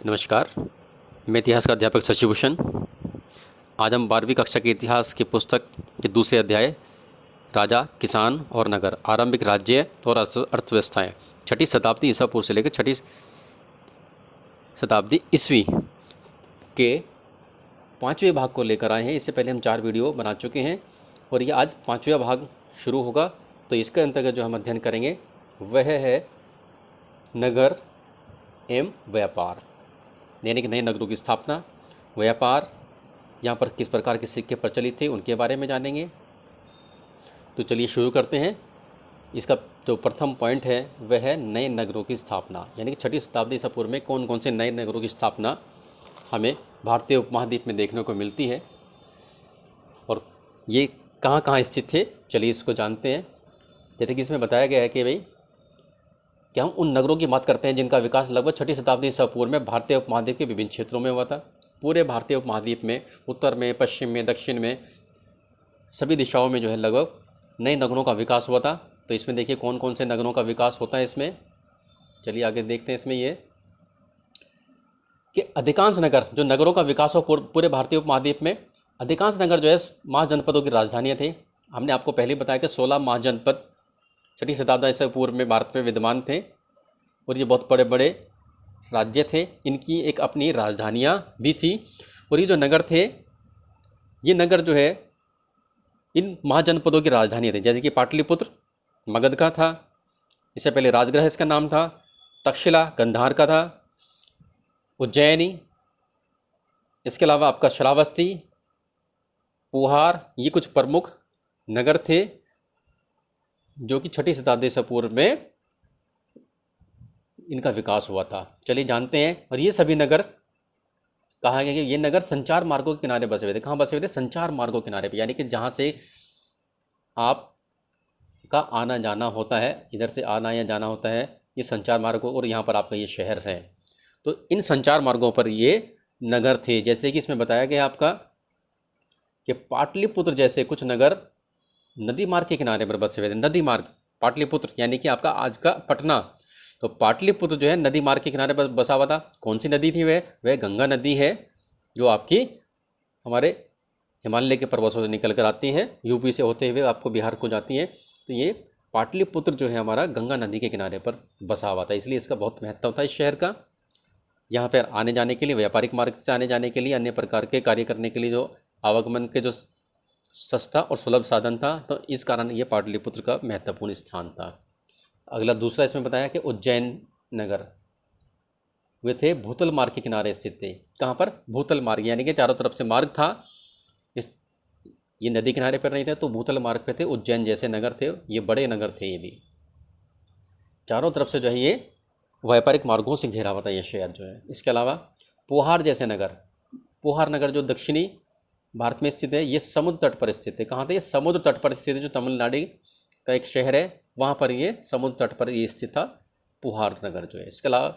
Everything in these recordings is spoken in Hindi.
नमस्कार। मैं इतिहास का अध्यापक शशिभूषण। आज हम 12वीं कक्षा के इतिहास की पुस्तक के दूसरे अध्याय राजा, किसान और नगर, आरंभिक राज्य और अर्थव्यवस्थाएं, छठी शताब्दी ईसा पूर्व से लेकर छठी शताब्दी ईस्वी के 5वें भाग को लेकर आए हैं। इससे पहले हम 4 वीडियो बना चुके हैं और ये आज 5वां भाग शुरू होगा। तो इसके अंतर्गत जो हम अध्ययन करेंगे वह है नगर एवं व्यापार, यानी कि नए नगरों की स्थापना, व्यापार, यहाँ पर किस प्रकार के सिक्के प्रचलित थे उनके बारे में जानेंगे। तो चलिए शुरू करते हैं। इसका जो प्रथम पॉइंट है वह है नए नगरों की स्थापना, यानी कि छठी शताब्दी ईसा पूर्व में कौन कौन से नए नगरों की स्थापना हमें भारतीय उपमहाद्वीप में देखने को मिलती है और ये कहाँ कहाँ स्थित थे। चलिए इसको जानते हैं। जैसे कि इसमें बताया गया है कि भाई कि हम उन नगरों की बात करते हैं जिनका विकास लगभग छठी शताब्दी ईसा पूर्व में भारतीय उपमहाद्वीप के विभिन्न क्षेत्रों में हुआ था। पूरे भारतीय उपमहाद्वीप में उत्तर में, पश्चिम में, दक्षिण में, सभी दिशाओं में जो है लगभग नए नगरों का विकास हुआ था। तो इसमें देखिए कौन कौन से नगरों का विकास होता है इसमें। चलिए आगे देखते हैं। इसमें ये कि अधिकांश नगर, जो नगरों का विकास हो पूरे भारतीय उपमहाद्वीप में, अधिकांश नगर जो है महाजनपदों की राजधानियाँ थे। हमने आपको पहले बताया कि 16 महाजनपद छठी शताब्दी ईसा पूर्व में भारत में विद्यमान थे और ये बहुत बड़े बड़े राज्य थे। इनकी एक अपनी राजधानियाँ भी थी और ये जो नगर थे, ये नगर जो है इन महाजनपदों की राजधानियाँ थी। जैसे कि पाटलिपुत्र मगध का था, इससे पहले राजगृह इसका नाम था, तक्षशिला गांधार का था, उज्जैनी, इसके अलावा आपका श्रावस्ती, पुहार, ये कुछ प्रमुख नगर थे जो कि छठी शताब्दी ईसा पूर्व में इनका विकास हुआ था। चलिए जानते हैं। और ये सभी नगर कहा गया कि ये नगर संचार मार्गों के किनारे बसे हुए थे। कहाँ बसे हुए थे? संचार मार्गों के किनारे पे, यानी कि जहाँ से आप का आना जाना होता है, इधर से आना या जाना होता है, ये संचार मार्गों, और यहाँ पर आपका ये शहर है। तो इन संचार मार्गों पर ये नगर थे। जैसे कि इसमें बताया गया आपका कि पाटलिपुत्र जैसे कुछ नगर नदी मार्ग के किनारे पर बसे हुए थे। नदी मार्ग, पाटलिपुत्र यानी कि आपका आज का पटना, तो पाटलिपुत्र जो है नदी मार्ग के किनारे पर बसा हुआ था। कौन सी नदी थी? वह गंगा नदी है, जो आपकी हमारे हिमालय के पर्वतों से निकल कर आती है, यूपी से होते हुए आपको बिहार को जाती है। तो ये पाटलिपुत्र जो है हमारा गंगा नदी के किनारे पर बसा हुआ था, इसलिए इसका बहुत महत्व था इस शहर का। यहाँ पर आने जाने के लिए, व्यापारिक मार्ग से आने जाने के लिए, अन्य प्रकार के कार्य करने के लिए जो आवागमन के जो सस्ता और सुलभ साधन था, तो इस कारण ये पाटलिपुत्र का महत्वपूर्ण स्थान था। अगला दूसरा इसमें बताया कि उज्जैन नगर, वे थे भूतल मार्ग के किनारे स्थित थे। कहाँ पर? भूतल मार्ग, यानी कि चारों तरफ से मार्ग था, इस ये नदी किनारे पर नहीं थे, तो भूतल मार्ग पे थे। उज्जैन जैसे नगर थे, ये बड़े नगर थे। ये भी चारों तरफ से जो है ये व्यापारिक मार्गों से घिरा हुआ था ये शहर जो है। इसके अलावा पोहार जैसे नगर, पोहार नगर जो दक्षिणी भारत में स्थित है, ये समुद्र तट पर स्थित है। कहाँ थे? ये समुद्र तट पर स्थित है, जो तमिलनाडु का एक शहर है, वहाँ पर ये समुद्र तट पर ये स्थित था पुहार नगर जो है। इसके अलावा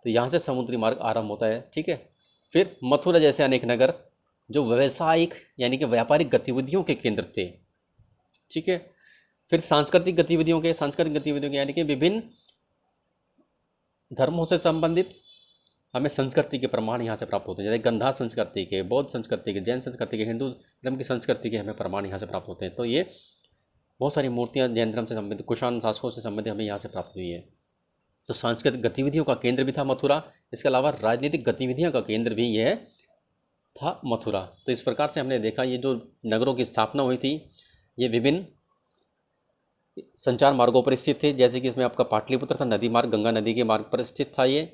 तो यहाँ से समुद्री मार्ग आरंभ होता है, ठीक है। फिर मथुरा जैसे अनेक नगर जो व्यावसायिक यानी कि व्यापारिक गतिविधियों के केंद्र थे, ठीक है। फिर सांस्कृतिक गतिविधियों के यानी कि विभिन्न धर्मों से संबंधित हमें संस्कृति के प्रमाण यहाँ से प्राप्त होते हैं। जैसे गंधा संस्कृति के, बौद्ध संस्कृति के, जैन संस्कृति के, हिंदू धर्म की संस्कृति के हमें प्रमाण यहाँ से प्राप्त होते हैं। तो ये बहुत सारी मूर्तियाँ जैन धर्म से संबंधित, कुषाण शासकों से संबंधित हमें यहाँ से प्राप्त हुई है। तो सांस्कृतिक गतिविधियों का केंद्र भी था मथुरा। इसके अलावा राजनीतिक गतिविधियों का केंद्र भी यह था मथुरा। तो इस प्रकार से हमने देखा ये जो नगरों की स्थापना हुई थी, ये विभिन्न संचार मार्गों पर स्थित थे। जैसे कि इसमें आपका पाटलिपुत्र था, नदी मार्ग, गंगा नदी के मार्ग पर स्थित था ये,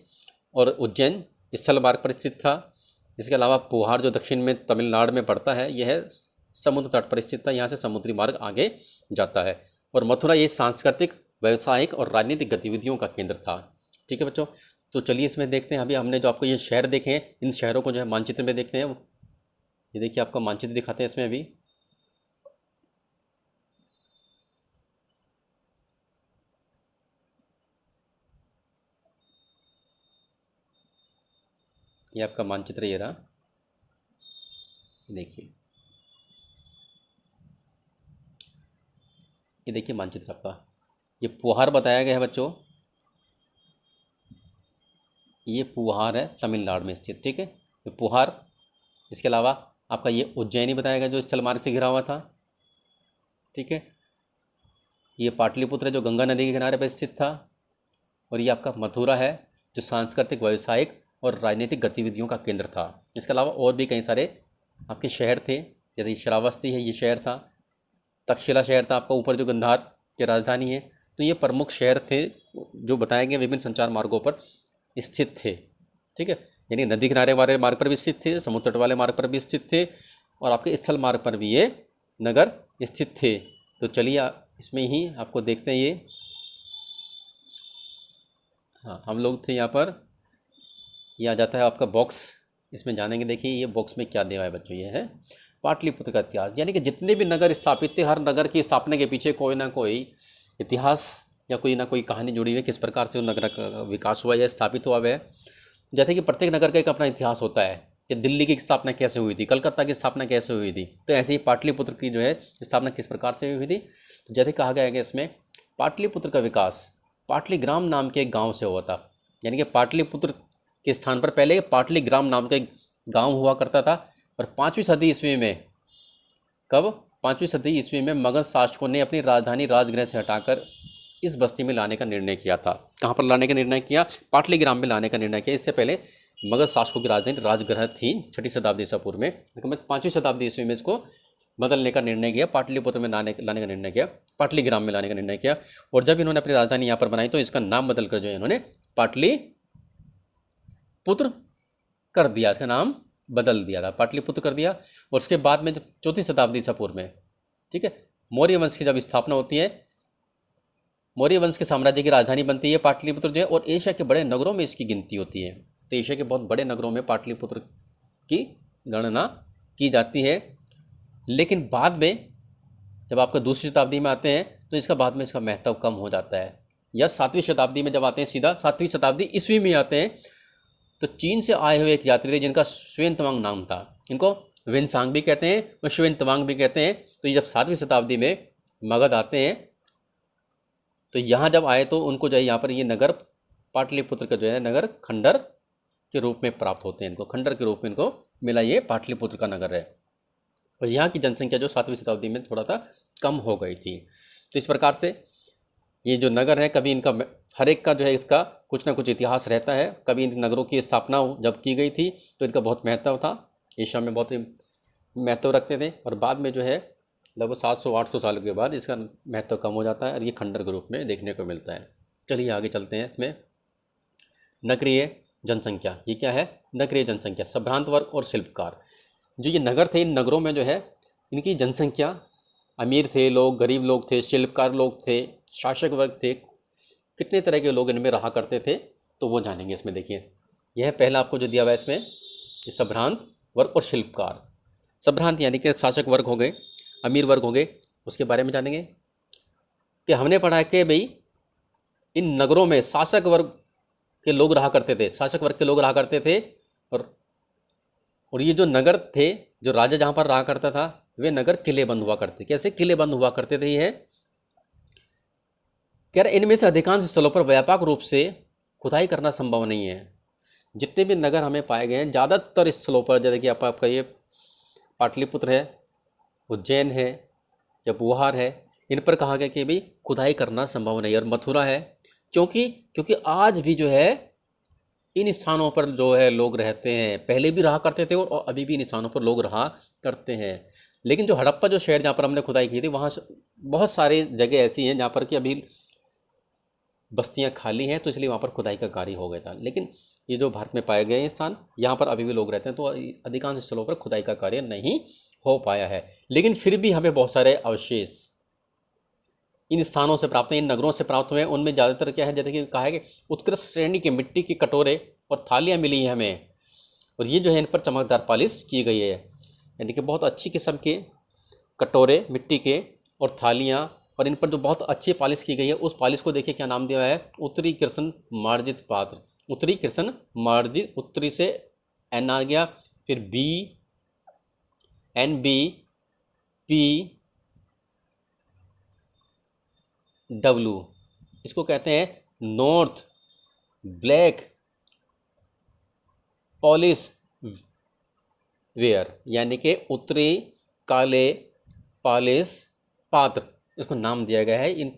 और उज्जैन स्थल मार्ग पर स्थित था। इसके अलावा पोहार जो दक्षिण में तमिलनाडु में पड़ता है, यह समुद्र तट पर स्थित था, यहाँ से समुद्री मार्ग आगे जाता है। और मथुरा ये सांस्कृतिक, व्यावसायिक और राजनीतिक गतिविधियों का केंद्र था, ठीक है बच्चों। तो चलिए इसमें देखते हैं। अभी हमने जो आपको ये शहर देखे हैं, इन शहरों को जो है मानचित्र में देखते हैं। ये देखिए आपका मानचित्र दिखाते हैं इसमें। अभी ये आपका मानचित्र ये रहा, देखिए, ये देखिए मानचित्र आपका। ये पोहार बताया गया है बच्चों, ये पुहार है तमिलनाडु में स्थित, ठीक है। ये पुहार, इसके अलावा आपका ये उज्जैनी बताया गया जो स्थल मार्ग से घिरा हुआ था, ठीक है। ये पाटलिपुत्र है जो गंगा नदी के किनारे पर स्थित था, और ये आपका मथुरा है जो सांस्कृतिक, व्यावसायिक और राजनीतिक गतिविधियों का केंद्र था। इसके अलावा और भी कई सारे आपके शहर थे, जैसे श्रावस्ती है, ये शहर था। तक्षशिला शहर था आपका ऊपर जो गंधार की राजधानी है। तो ये प्रमुख शहर थे जो बताए गए विभिन्न संचार मार्गों पर स्थित थे, ठीक है। यानी नदी किनारे वाले मार्ग पर भी स्थित थे, समुद्र तट वाले मार्ग पर भी स्थित थे, और आपके स्थल मार्ग पर भी ये नगर स्थित थे। तो चलिए इसमें ही आपको देखते हैं ये, हाँ हम लोग थे यहाँ पर। ये आ जाता है आपका बॉक्स, इसमें जानेंगे। देखिए ये बॉक्स में क्या दिया है बच्चों, ये है पाटलिपुत्र का इतिहास। यानी कि जितने भी नगर स्थापित थे, हर नगर की स्थापना के पीछे कोई ना कोई इतिहास या कोई ना कोई कहानी जुड़ी हुई है, किस प्रकार से उन नगर का विकास हुआ या स्थापित हुआ है। जैसे कि प्रत्येक नगर का एक अपना इतिहास होता है कि दिल्ली की स्थापना कैसे हुई थी, कलकत्ता की स्थापना कैसे हुई थी, तो ऐसे ही पाटलिपुत्र की जो है स्थापना किस प्रकार से हुई थी। तो जैसे कहा गया है कि इसमें पाटलिपुत्र का विकास पाटलीग्राम नाम के एक गाँव से हुआ था। यानी कि पाटलिपुत्र के स्थान पर पहले पाटलीग्राम नाम का एक गाँव हुआ करता था। और 5वीं सदी ईस्वी में, कब, 5वीं सदी ईस्वी में मगध शासकों ने अपनी राजधानी राजगृह से हटाकर इस बस्ती में लाने का निर्णय किया था। कहाँ पर लाने का निर्णय किया? पाटलीग्राम में लाने का निर्णय किया। इससे पहले मगध शासकों की राजधानी राजगृह थी 6वीं शताब्दी ईसा पूर्व में, लेकिन 5वीं शताब्दी ईस्वी में इसको बदलने का निर्णय किया, पाटलिपुत्र में लाने का निर्णय किया, पाटलीग्राम में लाने का निर्णय किया। और जब इन्होंने अपनी राजधानी यहाँ पर बनाई तो इसका नाम बदलकर जो है इन्होंने पाटलिपुत्र कर दिया, इसका नाम बदल दिया था, पाटलिपुत्र कर दिया। और उसके बाद में जब 4वीं शताब्दी ईसा पूर्व में, ठीक है, मौर्य वंश की जब स्थापना होती है, मौर्य वंश के साम्राज्य की राजधानी बनती है पाटलिपुत्र जो है, और एशिया के बड़े नगरों में इसकी गिनती होती है। तो एशिया के बहुत बड़े नगरों में पाटलिपुत्र की गणना की जाती है। लेकिन बाद में जब आपका दूसरी शताब्दी में आते हैं तो इसका बाद में इसका महत्व कम हो जाता है, या 7वीं शताब्दी में जब आते हैं, सीधा 7वीं शताब्दी ईस्वी में आते हैं, तो चीन से आए हुए एक यात्री थे जिनका श्वेन तवांग नाम था। इनको वेनसांग भी कहते हैं और श्वेन तवांग भी कहते हैं। तो ये जब 7वीं शताब्दी में मगध आते हैं तो यहाँ जब आए तो उनको जो है यहाँ पर ये नगर पाटलिपुत्र का जो है नगर खंडर के रूप में प्राप्त होते हैं, इनको खंडर के रूप में इनको मिला, ये पाटलिपुत्र का नगर है। और यहाँ की जनसंख्या जो 7वीं शताब्दी में थोड़ा सा कम हो गई थी। तो इस प्रकार से ये जो नगर है, कभी इनका हर एक का जो है इसका कुछ ना कुछ इतिहास रहता है। कभी इन नगरों की स्थापना जब की गई थी तो इनका बहुत महत्व था, एशिया में बहुत महत्व रखते थे, और बाद में जो है लगभग 700-800 साल के बाद इसका महत्व कम हो जाता है और ये खंडर के रूप में देखने को मिलता है। चलिए आगे चलते हैं। इसमें नगरीय जनसंख्या, ये क्या है? नगरीय जनसंख्या, संभ्रांत वर्ग और शिल्पकार। जो ये नगर थे, इन नगरों में जो है इनकी जनसंख्या, अमीर थे लोग, गरीब लोग थे, शिल्पकार लोग थे, शासक वर्ग थे, कितने तरह के लोग इनमें रहा करते थे, तो वो जानेंगे इसमें। देखिए यह पहला आपको जो दिया हुआ है इसमें, ये संभ्रांत वर्ग और शिल्पकार। संभ्रांत यानी कि शासक वर्ग हो गए, अमीर वर्ग हो गए, उसके बारे में जानेंगे कि हमने पढ़ा है कि भाई इन नगरों में शासक वर्ग के लोग रहा करते थे, शासक वर्ग के लोग रहा करते थे। और ये जो नगर थे, जो राजा जहाँ पर रहा करता था, वे नगर किले बंद हुआ करते। कैसे किले बंद हुआ करते थे? ये है कह रहे इनमें से अधिकांश स्थलों पर व्यापक रूप से खुदाई करना संभव नहीं है। जितने भी नगर हमें पाए गए हैं, ज़्यादातर स्थलों पर, जैसे कि आपका ये पाटलिपुत्र है, उज्जैन है या बुहार है, इन पर कहा गया कि भाई खुदाई करना संभव नहीं है। और मथुरा है, क्योंकि आज भी जो है इन स्थानों पर जो है लोग रहते हैं, पहले भी रहा करते थे और अभी भी इन स्थानों पर लोग रहा करते हैं। लेकिन जो हड़प्पा जो शहर जहाँ पर हमने खुदाई की थी, वहाँ बहुत सारी जगह ऐसी हैं जहाँ पर कि अभी बस्तियाँ खाली हैं, तो इसलिए वहाँ पर खुदाई का कार्य हो गया था। लेकिन ये जो भारत में पाए गए स्थान, यहाँ पर अभी भी लोग रहते हैं, तो अधिकांश स्थलों पर खुदाई का कार्य नहीं हो पाया है। लेकिन फिर भी हमें बहुत सारे अवशेष इन स्थानों से प्राप्त हैं, इन नगरों से प्राप्त हुए हैं। उनमें ज़्यादातर क्या है, जैसे कि कहा है कि उत्कृष्ट श्रेणी के मिट्टी के कटोरे और थालियाँ मिली हैं हमें, और ये जो है इन पर चमकदार पॉलिश की गई है। यानी कि बहुत अच्छी किस्म के कटोरे मिट्टी के और थालियाँ, और इन पर जो बहुत अच्छी पॉलिश की गई है, उस पॉलिश को देखिए क्या नाम दिया है, उत्तरी कृष्ण मार्जित पात्र। उत्तरी कृष्ण मार्जित, उत्तरी से एन आ गया, फिर बी NB PW, इसको कहते हैं नॉर्थ ब्लैक पॉलिश वेयर, यानी कि उत्तरी काले पॉलिश पात्र, इसको नाम दिया गया है। इन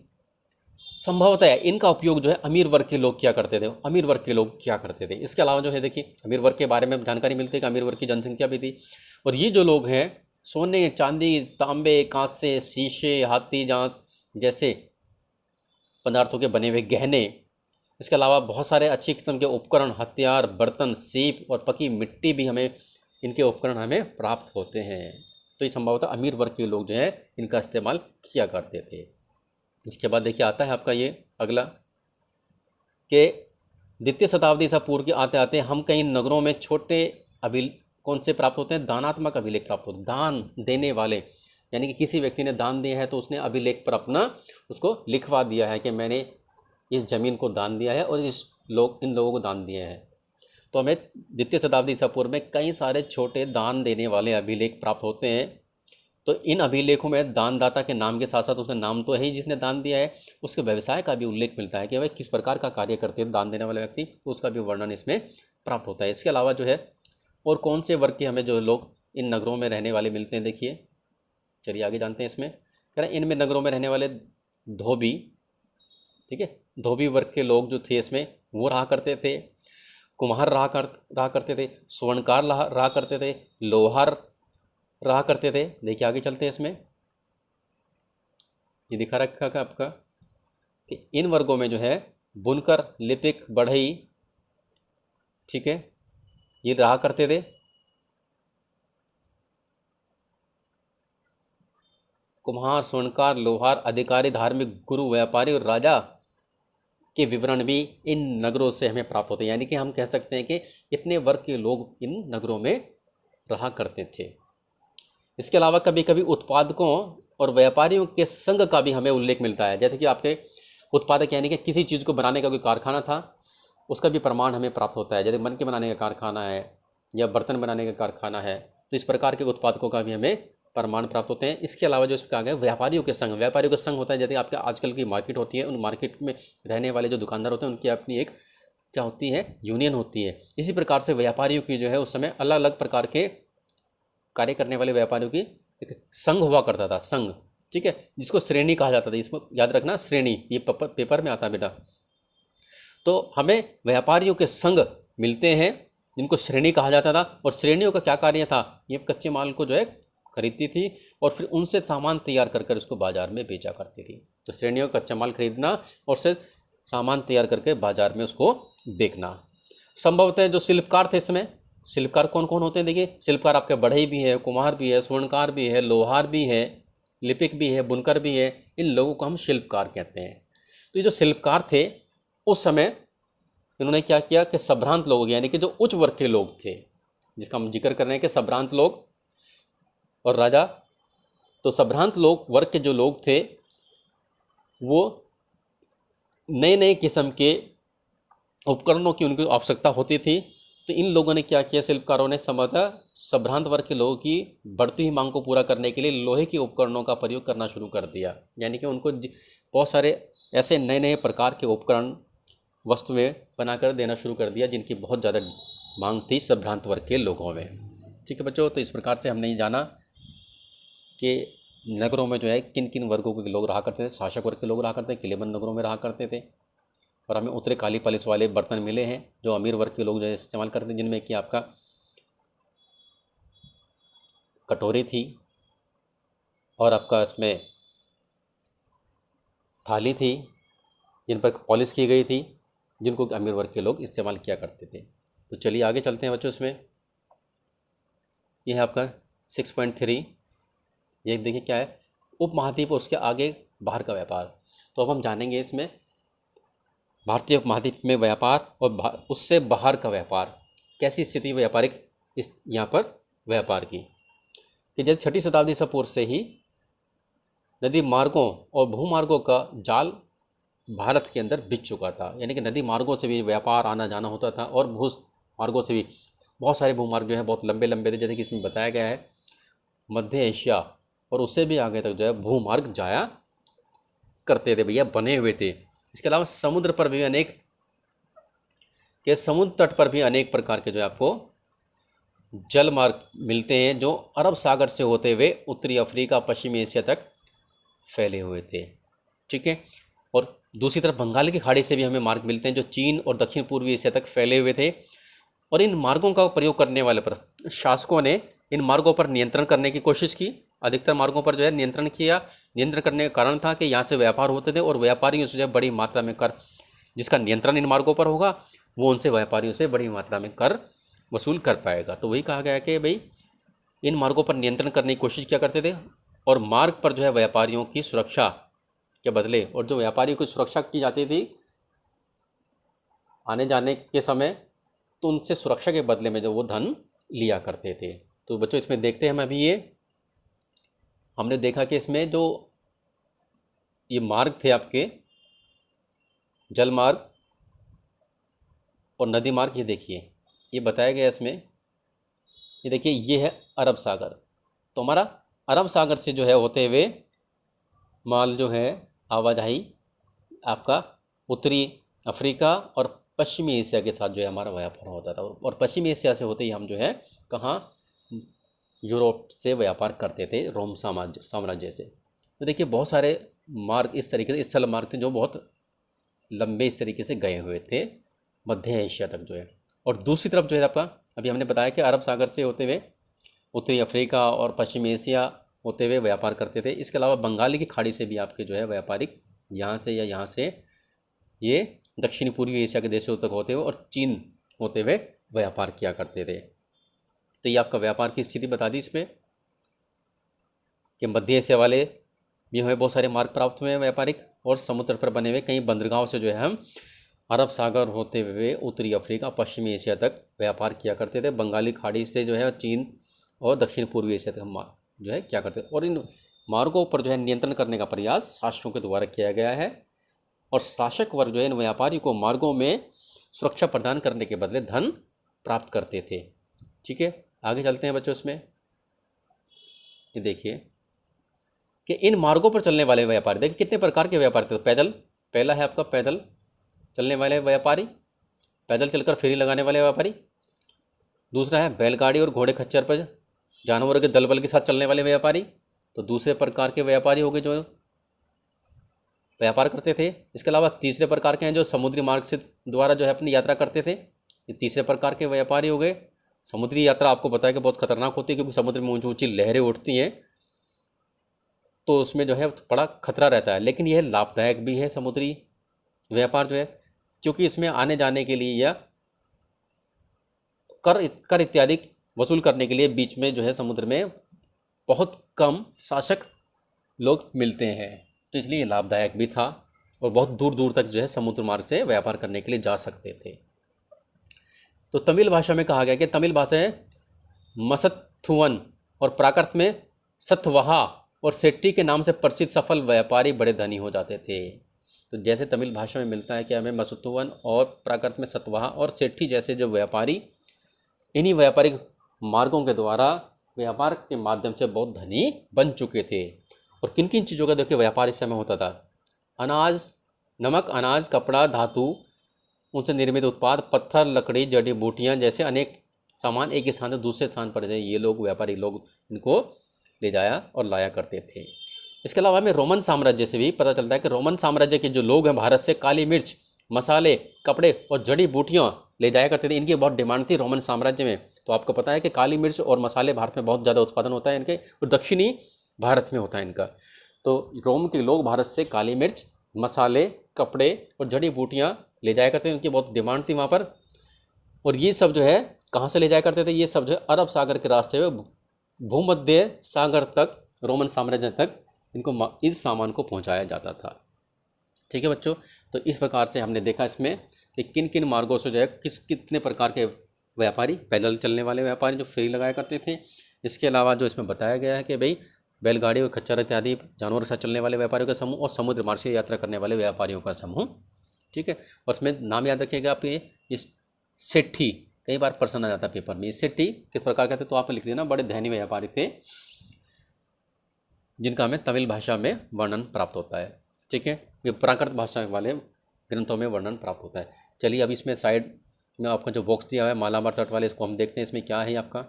संभवतः इनका उपयोग जो है अमीर वर्ग के लोग क्या करते थे, अमीर वर्ग के लोग क्या करते थे। इसके अलावा जो है देखिए अमीर वर्ग के बारे में जानकारी मिलती है कि अमीर वर्ग की जनसंख्या भी थी। और ये जो लोग हैं सोने, चांदी, तांबे, कांसे, शीशे, हाथी जांच जैसे पदार्थों के बने हुए गहने, इसके अलावा बहुत सारे अच्छी किस्म के उपकरण, हथियार, बर्तन, सीप और पकी मिट्टी भी हमें, इनके उपकरण हमें प्राप्त होते हैं। तो ये संभवतः अमीर वर्ग के लोग जो है इनका इस्तेमाल किया करते थे। इसके बाद देखिए आता है आपका ये अगला कि द्वितीय शताब्दी ईसा पूर्व के आते आते हम कई नगरों में छोटे कौन से प्राप्त होते हैं, दानात्मक अभिलेख प्राप्त होते हैं। दान देने वाले, यानी कि किसी व्यक्ति ने दान दिया है तो उसने अभिलेख पर अपना उसको लिखवा दिया है कि मैंने इस ज़मीन को दान दिया है और इन लोगों को दान दिया है। तो हमें द्वितीय शताब्दी ईसा पूर्व में कई सारे छोटे दान देने वाले अभिलेख प्राप्त होते हैं। तो इन अभिलेखों में दानदाता के नाम के साथ साथ उसका नाम तो है ही जिसने दान दिया है, उसके व्यवसाय का भी उल्लेख मिलता है कि वह किस प्रकार का कार्य करते हैं दान देने वाले व्यक्ति, तो उसका भी वर्णन इसमें प्राप्त होता है। इसके अलावा जो है और कौन से वर्ग के हमें जो लोग इन नगरों में रहने वाले मिलते हैं, देखिए चलिए आगे जानते हैं। इसमें कह रहे हैं इनमें नगरों में रहने वाले धोबी, ठीक है, धोबी वर्ग के लोग जो थे इसमें वो रहा करते थे, कुम्हार रहा करते थे, स्वर्णकार रहा करते थे, लोहार रहा करते थे। देखिए आगे चलते हैं। इसमें ये दिखा रखा है आपका कि इन वर्गों में जो है बुनकर, लिपिक, बढ़ई, ठीक है, ये रहा करते थे। कुम्हार, स्वर्णकार, लोहार, अधिकारी, धार्मिक, गुरु, व्यापारी और राजा के विवरण भी इन नगरों से हमें प्राप्त होते हैं। यानी कि हम कह सकते हैं कि इतने वर्ग के लोग इन नगरों में रहा करते थे। इसके अलावा कभी कभी उत्पादकों और व्यापारियों के संघ का भी हमें उल्लेख मिलता है। जैसे कि आपके उत्पादक यानी कि किसी चीज़ को बनाने का कोई कारखाना था, उसका भी प्रमाण हमें प्राप्त होता है। जैसे मन के बनाने का कारखाना है या बर्तन बनाने का कारखाना है, तो इस प्रकार के उत्पादकों का भी हमें प्रमाण प्राप्त होते हैं। इसके अलावा जो इसका आगे व्यापारियों के संघ, व्यापारियों का संघ होता है। जैसे आपके आजकल की मार्केट होती है, उन मार्केट में रहने वाले जो दुकानदार होते हैं उनकी अपनी एक क्या होती है, यूनियन होती है। इसी प्रकार से व्यापारियों की जो है उस समय अलग अलग प्रकार के कार्य करने वाले व्यापारियों की एक संघ हुआ करता था, संघ, ठीक है, जिसको श्रेणी कहा जाता था। इसमें याद रखना श्रेणी, ये पेपर में आता है बेटा। तो हमें व्यापारियों के संघ मिलते हैं जिनको श्रेणी कहा जाता था। और श्रेणियों का क्या कार्य था, ये कच्चे माल को जो है खरीदती थी और फिर उनसे सामान तैयार कर उसको बाजार में बेचा करती थी। तो श्रेणियों का कच्चा माल खरीदना और से सामान तैयार करके बाजार में उसको बेचना। संभवतः जो शिल्पकार थे इसमें, शिल्पकार कौन कौन होते हैं, देखिए शिल्पकार आपके बढ़ई भी है, कुम्हार भी है, स्वर्णकार भी है, लोहार भी है, लिपिक भी है, बुनकर भी है। इन लोगों को हम शिल्पकार कहते हैं। तो ये जो शिल्पकार थे उस समय इन्होंने क्या किया कि संभ्रांत लोग, यानी कि जो उच्च वर्ग के लोग थे, जिसका हम जिक्र कर रहे हैं कि संभ्रांत लोग और राजा, तो संभ्रांत लोग वर्ग के जो लोग थे वो नए नए किस्म के उपकरणों की उनको आवश्यकता होती थी। तो इन लोगों ने क्या किया, शिल्पकारों ने संभवतः संभ्रांत वर्ग के लोगों की बढ़ती हुई मांग को पूरा करने के लिए लोहे के उपकरणों का प्रयोग करना शुरू कर दिया। यानी कि उनको बहुत सारे ऐसे नए नए प्रकार के उपकरण, वस्तुएं बनाकर देना शुरू कर दिया जिनकी बहुत ज़्यादा मांग थी संभ्रांत वर्ग के लोगों में। ठीक है बच्चों, तो इस प्रकार से हमने ये जाना कि नगरों में जो है किन किन वर्गों के लोग रहा करते थे। शासक वर्ग के लोग रहा करते थे, किलेबंद नगरों में रहा करते थे। और हमें उतरे काली पलिश वाले बर्तन मिले हैं जो अमीर वर्ग के लोग जो है इस्तेमाल करते हैं, जिनमें कि आपका कटोरी थी और आपका इसमें थाली थी जिन पर पॉलिश की गई थी, जिनको अमीर वर्ग के लोग इस्तेमाल किया करते थे। तो चलिए आगे चलते हैं बच्चों। इसमें यह है आपका 6.3, ये देखिए क्या है, उपमहाद्वीप और उसके आगे बाहर का व्यापार। तो अब हम जानेंगे इसमें भारतीय उपमहाद्वीप में व्यापार और उससे बाहर का व्यापार, कैसी स्थिति व्यापारिक इस यहाँ पर व्यापार की, कि जैसे 6वीं शताब्दी ईसा पूर्व से ही नदी मार्गों और भूमार्गों का जाल भारत के अंदर बिछ चुका था। यानी कि नदी मार्गों से भी व्यापार आना जाना होता था और भू मार्गों से भी बहुत सारे भूमार्ग जो है बहुत लंबे लंबे थे। जैसे कि इसमें बताया गया है मध्य एशिया और उससे भी आगे तक जो है भूमार्ग जाया करते थे भैया, बने हुए थे। इसके अलावा समुद्र पर भी समुद्र तट पर भी अनेक प्रकार के जो है आपको जल मार्ग मिलते हैं जो अरब सागर से होते हुए उत्तरी अफ्रीका पश्चिमी एशिया तक फैले हुए थे। ठीक है। और दूसरी तरफ बंगाल की खाड़ी से भी हमें मार्ग मिलते हैं जो चीन और दक्षिण पूर्वी एशिया तक फैले हुए थे। और इन मार्गों का प्रयोग करने वाले पर शासकों ने इन मार्गों पर नियंत्रण करने की कोशिश की। अधिकतर मार्गों पर जो है नियंत्रण किया। नियंत्रण करने का कारण था कि यहाँ से व्यापार होते थे और व्यापारियों से जो है बड़ी मात्रा में कर, जिसका नियंत्रण इन मार्गों पर होगा वो उनसे व्यापारियों से बड़ी मात्रा में कर वसूल कर पाएगा। तो वही कहा गया कि भाई इन मार्गों पर नियंत्रण करने की कोशिश किया करते थे और मार्ग पर जो है व्यापारियों की सुरक्षा के बदले, और जो व्यापारियों की सुरक्षा की जाती थी आने जाने के समय, तो उनसे सुरक्षा के बदले में जो वो धन लिया करते थे। तो बच्चों इसमें देखते हैं हम अभी ये हमने देखा कि इसमें जो ये मार्ग थे आपके जल मार्ग और नदी मार्ग, ये देखिए ये बताया गया इसमें। ये देखिए ये है अरब सागर। तो हमारा अरब सागर से जो है होते हुए माल जो है आवाजाही आपका उत्तरी अफ्रीका और पश्चिमी एशिया के साथ जो है हमारा व्यापार होता था। और पश्चिमी एशिया से होते ही हम जो है कहाँ यूरोप से व्यापार करते थे, रोम साम्राज्य से। तो देखिए बहुत सारे मार्ग इस तरीके से स्थल मार्ग थे जो बहुत लंबे इस तरीके से गए हुए थे मध्य एशिया तक जो है। और दूसरी तरफ जो है आपका अभी हमने बताया कि अरब सागर से होते हुए उत्तरी अफ्रीका और पश्चिमी एशिया होते हुए व्यापार करते थे। इसके अलावा बंगाली की खाड़ी से भी आपके जो है व्यापारिक यहाँ से या यहाँ से ये दक्षिणी पूर्वी एशिया के देशों तक होते हुए और चीन होते हुए व्यापार किया करते थे। तो ये आपका व्यापार की स्थिति बता दी इसमें कि मध्य एशिया वाले भी हमें बहुत सारे मार्ग प्राप्त हुए हैं व्यापारिक, और समुद्र पर बने हुए कई बंदरगाहों से जो है हम अरब सागर होते हुए उत्तरी अफ्रीका पश्चिमी एशिया तक व्यापार किया करते थे। बंगाली खाड़ी से जो है चीन और दक्षिण पूर्वी एशिया तक हम जो है क्या करते थे। और इन मार्गों पर जो है नियंत्रण करने का प्रयास शासकों के द्वारा किया गया है और शासक वर्ग जो है इन व्यापारियों को मार्गों में सुरक्षा प्रदान करने के बदले धन प्राप्त करते थे। ठीक है, आगे चलते हैं बच्चों। इसमें ये देखिए कि इन मार्गों पर चलने वाले व्यापारी, देखिए कितने प्रकार के व्यापारी थे। पैदल, पहला है आपका पैदल चलने वाले व्यापारी, पैदल चलकर फेरी लगाने वाले व्यापारी। दूसरा है बैलगाड़ी और घोड़े खच्चर पर जानवरों के दलबल के साथ चलने वाले व्यापारी। तो दूसरे प्रकार के व्यापारी हो गए जो व्यापार करते थे। इसके अलावा तीसरे प्रकार के हैं जो समुद्री मार्ग से द्वारा जो है अपनी यात्रा करते थे। ये तीसरे प्रकार के व्यापारी हो गए। समुद्री यात्रा आपको पता है कि बहुत खतरनाक होती है क्योंकि समुद्र में ऊंची ऊंची लहरें उठती हैं, तो उसमें जो है बड़ा खतरा रहता है। लेकिन यह लाभदायक भी है समुद्री व्यापार जो है, क्योंकि इसमें आने जाने के लिए या कर इत्यादि वसूल करने के लिए बीच में जो है समुद्र में बहुत कम शासक लोग मिलते हैं, तो इसलिए लाभदायक भी था और बहुत दूर दूर तक जो है समुद्र मार्ग से व्यापार करने के लिए जा सकते थे। तो तमिल भाषा में कहा गया कि तमिल भाषा है मसत्थुवन और प्राकृत में सतवहा और सेट्टी के नाम से प्रसिद्ध सफल व्यापारी बड़े धनी हो जाते थे। तो जैसे तमिल भाषा में मिलता है कि हमें मसत्थुवन और प्राकृत में सतवहा और सेट्टी जैसे जो व्यापारी इन्हीं व्यापारिक मार्गों के द्वारा व्यापार के माध्यम से बहुत धनी बन चुके थे। और किन किन चीज़ों का देखिए व्यापार इस समय होता था। अनाज, नमक, अनाज, कपड़ा, धातु, उनसे निर्मित उत्पाद, पत्थर, लकड़ी, जड़ी बूटियाँ जैसे अनेक सामान एक स्थान से दूसरे स्थान पर जाए ये लोग व्यापारी लोग इनको ले जाया और लाया करते थे। इसके अलावा हमें रोमन साम्राज्य से भी पता चलता है कि रोमन साम्राज्य के जो लोग हैं भारत से काली मिर्च, मसाले, कपड़े और जड़ी बूटियाँ ले जाया करते थे। इनकी बहुत डिमांड थी रोमन साम्राज्य में। तो आपको पता है कि काली मिर्च और मसाले भारत में बहुत ज़्यादा उत्पादन होता है इनके, और दक्षिणी भारत में होता है इनका। तो रोम के लोग भारत से काली मिर्च, मसाले, कपड़े और जड़ी बूटियाँ ले जाया करते थे। उनकी बहुत डिमांड थी वहाँ पर। और ये सब जो है कहाँ से ले जाया करते थे, ये सब जो है अरब सागर के रास्ते में भूमध्य सागर तक, रोमन साम्राज्य तक इनको इस सामान को पहुँचाया जाता था। ठीक है बच्चों, तो इस प्रकार से हमने देखा इसमें कि किन किन मार्गों से जो है कितने प्रकार के व्यापारी, पैदल चलने वाले व्यापारी जो फेरी लगाया करते थे। इसके अलावा जो इसमें बताया गया है कि भाई बैलगाड़ी और खच्चर इत्यादि जानवरों के साथ चलने वाले व्यापारियों का समूह और समुद्र मार्ग से यात्रा करने वाले व्यापारियों का समूह। ठीक है, और इसमें नाम याद रखिएगा आपके इस सेट्ठी, कई बार प्रश्न आ जाता है पेपर में, इस सेट्ठी किस प्रकार के थे, तो आप लिख देना बड़े धनी व्यापारी थे जिनका हमें तमिल भाषा में वर्णन प्राप्त होता है। ठीक है, ये प्राकृत भाषा वाले ग्रंथों में वर्णन प्राप्त होता है। चलिए अब इसमें साइड में आपका जो बॉक्स दिया हुआ है मालाबार तट वाले, इसको हम देखते हैं इसमें क्या है आपका।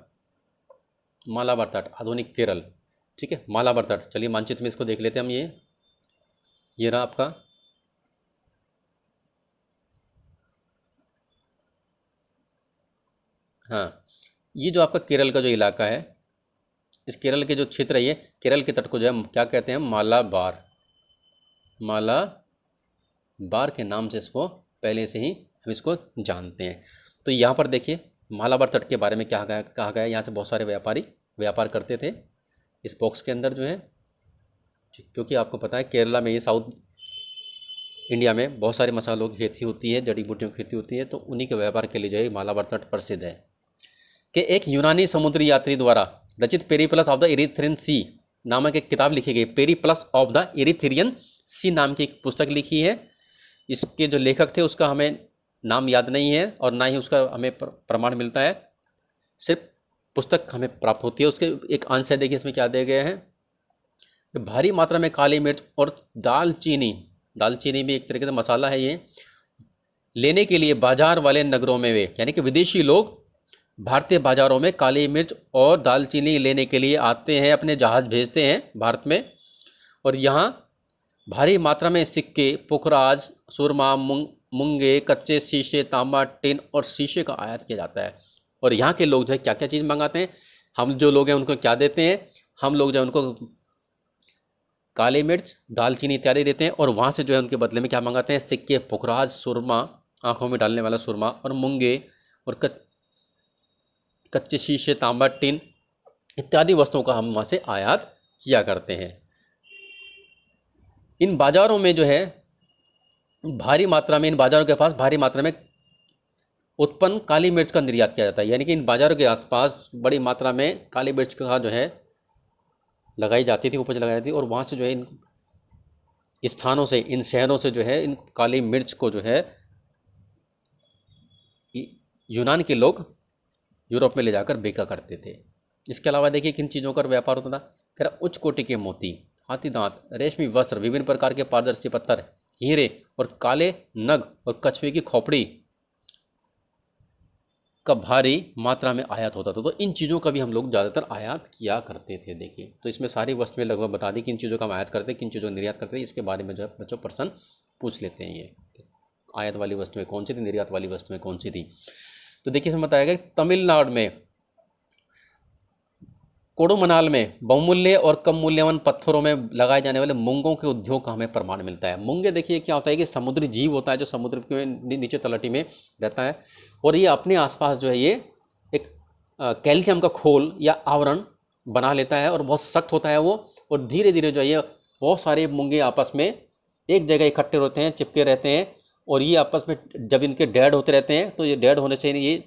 मालाबार तट, आधुनिक केरल। ठीक है, मालाबार तट। चलिए मानचित्र में इसको देख लेते हैं हम। ये रहा आपका, हाँ, ये जो आपका केरल का जो इलाका है, इस केरल के जो क्षेत्र है, ये केरल के तट को जो है क्या कहते हैं, मालाबार। मालाबार के नाम से इसको पहले से ही हम इसको जानते हैं। तो यहाँ पर देखिए मालाबार तट के बारे में क्या कहा गया है। यहाँ से बहुत सारे व्यापारी व्यापार करते थे इस बॉक्स के अंदर जो है, क्योंकि आपको पता है केरला में, ये साउथ इंडिया में बहुत सारे मसालों की खेती होती है, जड़ी बूटियों की खेती होती है, तो उन्हीं के व्यापार के लिए जो है मालाबार तट प्रसिद्ध है। कि एक यूनानी समुद्री यात्री द्वारा रचित पेरिप्लस ऑफ द इरीथ्रियन सी नामक एक किताब लिखी गई। पेरिप्लस ऑफ द इरीथ्रियन सी नाम की एक पुस्तक लिखी है। इसके जो लेखक थे उसका हमें नाम याद नहीं है और ना ही उसका हमें प्रमाण मिलता है, सिर्फ पुस्तक हमें प्राप्त होती है। उसके एक आंसर देखिए इसमें क्या दिए गए हैं कि भारी मात्रा में काली मिर्च और दालचीनी भी एक तरीके से मसाला है, ये लेने के लिए बाजार वाले नगरों में वे यानी कि विदेशी लोग भारतीय बाजारों में काली मिर्च और दालचीनी लेने के लिए आते हैं, अपने जहाज़ भेजते हैं भारत में, और यहाँ भारी मात्रा में सिक्के, पुखराज, सुरमा, मूंगे, कच्चे शीशे, तांबा, टिन और शीशे का आयात किया जाता है। और यहाँ के लोग जो है क्या क्या चीज़ मंगाते हैं, हम जो लोग हैं उनको क्या देते हैं, हम लोग जो है उनको काली मिर्च, दालचीनी इत्यादि देते हैं, और वहाँ से जो है उनके बदले में क्या मंगाते हैं, सिक्के, पुखराज, सुरमा, आँखों में डालने वाला सुरमा, और मूंगे और कच्चे शीशे, तांबा, टिन इत्यादि वस्तुओं का हम वहाँ से आयात किया करते हैं। इन बाज़ारों में जो है भारी मात्रा में, इन बाज़ारों के पास भारी मात्रा में उत्पन्न काली मिर्च का निर्यात किया जाता है। यानी कि इन बाज़ारों के आसपास बड़ी मात्रा में काली मिर्च का जो है लगाई जाती थी, उपज लगाई जाती थी, और वहाँ से जो है इन स्थानों से, इन शहरों से जो है इन काली मिर्च को जो है यूनान के लोग यूरोप में ले जाकर बेचा करते थे। इसके अलावा देखिए किन चीज़ों का व्यापार होता था। कह रहा उच्च कोटि के मोती, हाथी दांत, रेशमी वस्त्र, विभिन्न प्रकार के पारदर्शी पत्थर, हीरे और काले नग और कछुए की खोपड़ी का भारी मात्रा में आयात होता था। तो इन चीज़ों का भी हम लोग ज़्यादातर आयात किया करते थे। देखिए तो इसमें सारी वस्तुएं लगभग बता दी, किन चीज़ों का हम आयात करते हैं, किन चीज़ों का निर्यात करते हैं। इसके बारे में जो है बच्चों प्रश्न पूछ लेते हैं। ये आयात वाली वस्तुएं कौन सी थी, निर्यात वाली वस्तुएं कौन सी थी। तो देखिए इसमें बताया गया तमिलनाडु में कोडुमनाल में बहुमूल्य और कम मूल्यवान पत्थरों में लगाए जाने वाले मूंगों के उद्योग का हमें प्रमाण मिलता है। मूंगे देखिए क्या होता है कि समुद्री जीव होता है जो समुद्र के नीचे तलहटी में रहता है, और ये अपने आसपास जो है ये एक कैल्शियम का खोल या आवरण बना लेता है, और बहुत सख्त होता है वो, और धीरे धीरे जो है ये बहुत सारे मूंगे आपस में एक जगह इकट्ठे होते हैं, चिपके रहते हैं, और ये आपस में जब इनके डेड होते रहते हैं तो ये डेड होने से ये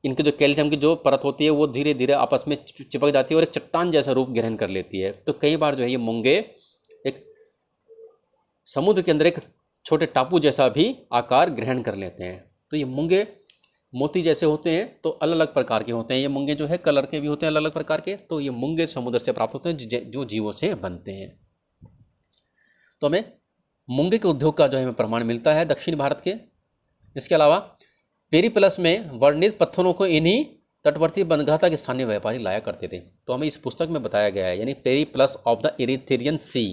इनके जो कैल्शियम की जो परत होती है वो धीरे धीरे आपस में चिपक जाती है और एक चट्टान जैसा रूप ग्रहण कर लेती है। तो कई बार जो है ये मूंगे एक समुद्र के अंदर एक छोटे टापू जैसा भी आकार ग्रहण कर लेते हैं। तो ये मूंगे मोती जैसे होते हैं, तो अलग अलग प्रकार के होते हैं। ये मूंगे जो है कलर के भी होते हैं अलग अलग प्रकार के। तो ये मूंगे समुद्र से प्राप्त होते हैं जो जीवों से बनते हैं। तो हमें मूंगे के उद्योग का जो है हमें प्रमाण मिलता है दक्षिण भारत के। इसके अलावा पेरिप्लस में वर्णित पत्थरों को इन्हीं तटवर्ती बंदरगाह के स्थानीय व्यापारी लाया करते थे। तो हमें इस पुस्तक में बताया गया है, यानी पेरिप्लस ऑफ द इरीथेरियन सी।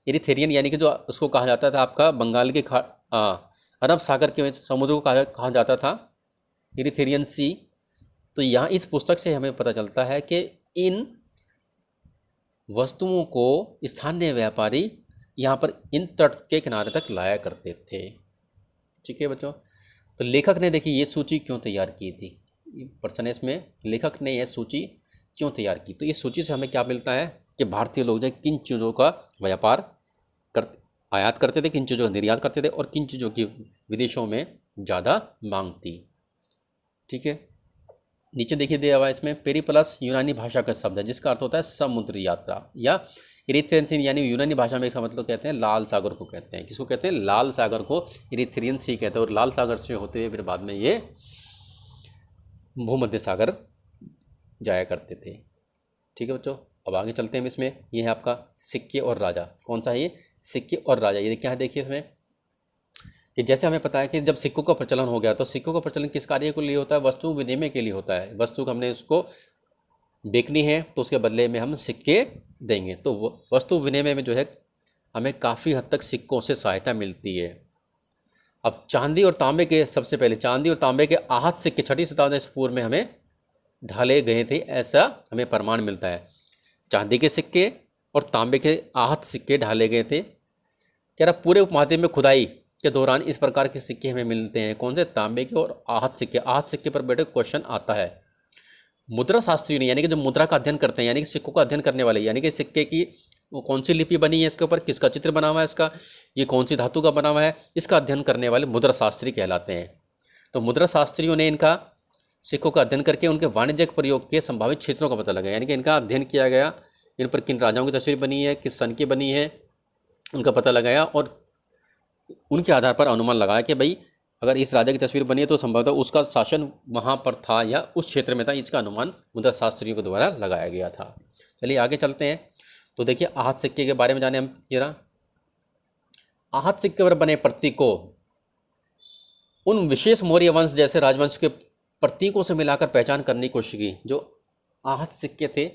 इरीथेरियन यानी कि जो उसको कहा जाता था आपका बंगाल के अरब सागर के समुद्र को कहा जाता था इरीथेरियन सी। तो यहाँ इस पुस्तक से हमें पता चलता है कि इन वस्तुओं को स्थानीय व्यापारी यहाँ पर इन तट के किनारे तक लाया करते थे। ठीक है बच्चों, तो लेखक ने देखिए ये सूची क्यों तैयार की थी, प्रश्न है इसमें, लेखक ने यह सूची क्यों तैयार की। तो इस सूची से हमें क्या मिलता है कि भारतीय लोग जो किन चीज़ों का व्यापार आयात करते थे, किन चीज़ों का निर्यात करते थे, और किन चीज़ों की विदेशों में ज़्यादा मांग थी। ठीक है, नीचे देखिए दिया हुआ इसमें पेरिप्लस यूनानी भाषा का शब्द है जिसका अर्थ होता है समुद्री यात्रा, या इरीथ्रियन सी यानी यूनानी भाषा में इसका मतलब कहते हैं लाल सागर को कहते हैं। किसको कहते हैं, लाल सागर को इरीथ्रियन सी कहते हैं। और लाल सागर से होते हुए फिर बाद में ये भूमध्य सागर जाया करते थे। ठीक है बच्चों, अब आगे चलते हैं। इसमें ये है आपका सिक्के और राजा। कौन सा है ये, सिक्के और राजा। ये क्या है देखिए इसमें कि जैसे हमें पता है कि जब सिक्कों का प्रचलन हो गया तो सिक्कों का प्रचलन किस कार्य के लिए होता है, वस्तु विनिमय के लिए होता है। वस्तु को हमने उसको बेचनी है तो उसके बदले में हम सिक्के देंगे। तो वस्तु विनिमय में जो है हमें काफ़ी हद तक सिक्कों से सहायता मिलती है। अब चांदी और तांबे के, सबसे पहले चांदी और तांबे के आहत सिक्के 6वीं शताब्दी ईसा पूर्व में हमें ढाले गए थे, ऐसा हमें प्रमाण मिलता है। चांदी के सिक्के और तांबे के आहत सिक्के ढाले गए थे। कह रहा पूरे उपमहाद्वीप में खुदाई के दौरान इस प्रकार के सिक्के हमें मिलते हैं। कौन से? तांबे के और आहत सिक्के। आहत सिक्के पर बेटे क्वेश्चन आता है। मुद्रा शास्त्री ने, यानी कि जो मुद्रा का अध्ययन करते हैं, यानी कि सिक्कों का अध्ययन करने वाले, यानी कि सिक्के की वो कौन सी लिपि बनी है, इसके ऊपर किसका चित्र बना हुआ है, इसका ये कौन सी धातु का बना हुआ है, इसका अध्ययन करने वाले मुद्रा शास्त्री कहलाते हैं। तो मुद्रा शास्त्रियों ने इनका सिक्कों का अध्ययन करके उनके वाणिज्यिक प्रयोग के संभावित क्षेत्रों का पता लगाया, यानी कि इनका अध्ययन किया गया, इन पर किन राजाओं की तस्वीर बनी है, किस सन की बनी है, उनका पता लगाया और उनके आधार पर अनुमान लगाया कि भाई अगर इस राजा की तस्वीर बनी है तो संभवतः उसका शासन वहाँ पर था या उस क्षेत्र में था। इसका अनुमान मुद्रा शास्त्रियों के द्वारा लगाया गया था। चलिए आगे चलते हैं। तो देखिए आहत सिक्के के बारे में जाने हम जरा। आहत सिक्के पर बने प्रतीकों उन विशेष मौर्य वंश जैसे राजवंश के प्रतीकों से मिलाकर पहचान करने की कोशिश की। जो आहत सिक्के थे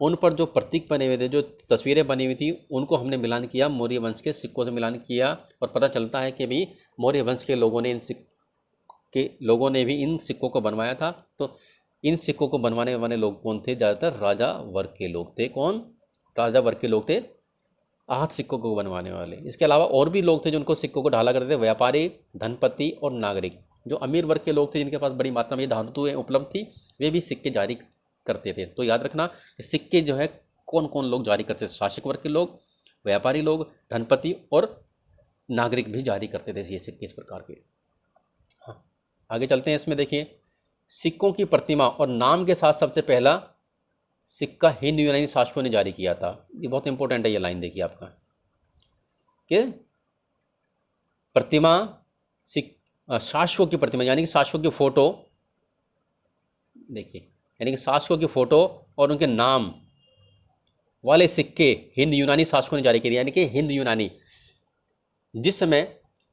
उन पर जो प्रतीक बने हुए थे, जो तस्वीरें बनी हुई थी, उनको हमने मिलान किया, मौर्य वंश के सिक्कों से मिलान किया और पता चलता है कि भाई मौर्य वंश के लोगों ने भी इन सिक्कों को बनवाया था। तो इन सिक्कों को बनवाने वाले लोग कौन थे? ज़्यादातर राजा वर्ग के लोग थे। कौन? राजा वर्ग के लोग थे आहत सिक्कों को बनवाने वाले। इसके अलावा और भी लोग थे जिनको सिक्कों को ढाला करते थे, व्यापारी, धनपति और नागरिक। जो अमीर वर्ग के लोग थे जिनके पास बड़ी मात्रा में धातुएं उपलब्ध थी, वे भी सिक्के जारी करते थे। तो याद रखना सिक्के जो है कौन कौन लोग जारी करते थे? शासक वर्ग के लोग, व्यापारी लोग, धनपति और नागरिक भी जारी करते थे ये सिक्के इस प्रकार के। हाँ आगे चलते हैं। इसमें देखिए सिक्कों की प्रतिमा और नाम के साथ सबसे पहला सिक्का हिंद यूनानी शासकों ने जारी किया था। ये बहुत इंपॉर्टेंट है, ये लाइन देखिए आपका कि प्रतिमा शासकों की प्रतिमा, यानी कि शासकों की फोटो देखिए, यानी कि शासकों की फोटो और उनके नाम वाले सिक्के हिंद यूनानी शासकों ने जारी किए। यानी कि हिंद यूनानी, जिस समय